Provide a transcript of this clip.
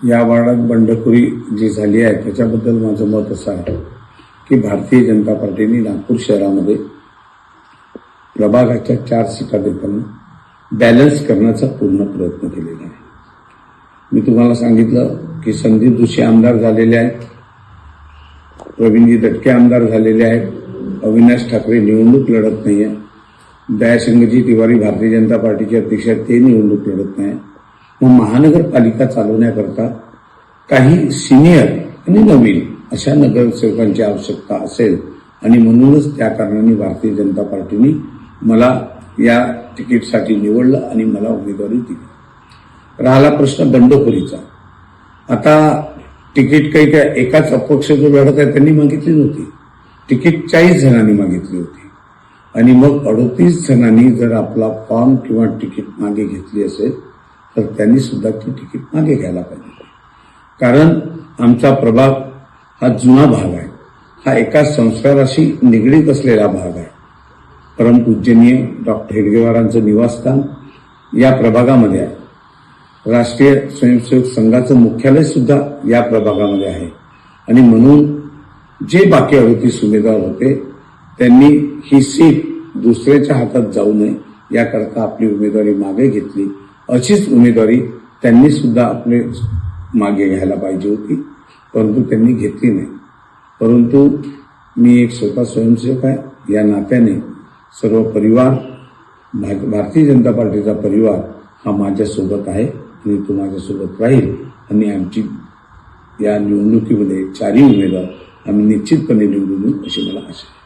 या वार्डात बंडखोरी जी झाली आहे त्याच्याबद्दल माझं मत असं आहे की भारतीय जनता पार्टीने नागपूर शहरामध्ये प्रभागाच्या 4 सीटा देताना बॅलन्स करण्याचा पूर्ण प्रयत्न केलेला आहे। मी तुम्हाला सांगितलं की संदीप जोशी आमदार झालेले आहेत, प्रवीणजी दटके आमदार झालेले आहेत, अविनाश ठाकरे निवडणूक लढत नाही आहे, दयाशंकरजी तिवारी भारतीय जनता पार्टीचे अध्यक्ष आहेत, ते निवडणूक लढत नाही। मग महानगरपालिका चालवण्याकरता काही सिनियर आणि नवीन अशा नगरसेवकांची आवश्यकता असेल आणि म्हणूनच त्या कारणाने भारतीय जनता पार्टीने मला या तिकीटसाठी निवडलं आणि मला उमेदवारी दिली। राहिला प्रश्न बंडखोरीचा, आता तिकीट काही काय एकाच अपक्ष जो लढत आहे त्यांनी मागितली नव्हती, तिकीट 40 जणांनी मागितली होती आणि मग 38 जणांनी जर आपला फॉर्म किंवा तिकीट मागे घेतली असेल तर त्यांनी सुद्धा ती तिकीट मागे घ्यायला पाहिजे। कारण आमचा प्रभाग हा जुना भाग आहे, हा एका संस्काराशी निगडीत असलेला भाग आहे। परमपूजनीय डॉक्टर हेडगेवारांचं निवासस्थान या प्रभागामध्ये आहे, राष्ट्रीय स्वयंसेवक संघाचं मुख्यालय सुद्धा या प्रभागामध्ये आहे आणि म्हणून जे बाकी 38 उमेदवार होते त्यांनी ही सीट दुसऱ्याच्या हातात जाऊ नये याकरता आपली उमेदवारी मागे घेतली। अशीच उमेदवारी त्यांनी सुद्धा आपले मागे घ्यायला पाहिजे होती, परंतु त्यांनी घेतली नाही। परंतु मी एक स्वतः स्वयंसेवक आहे, या नात्याने सर्व परिवार भारतीय जनता पार्टीचा परिवार हा माझ्यासोबत आहे आणि तो माझ्यासोबत राहील आणि आमची या निवडणुकीमध्ये 4ही उमेदवार आम्ही निश्चितपणे निवडून येऊ अशी मला आशा आहे।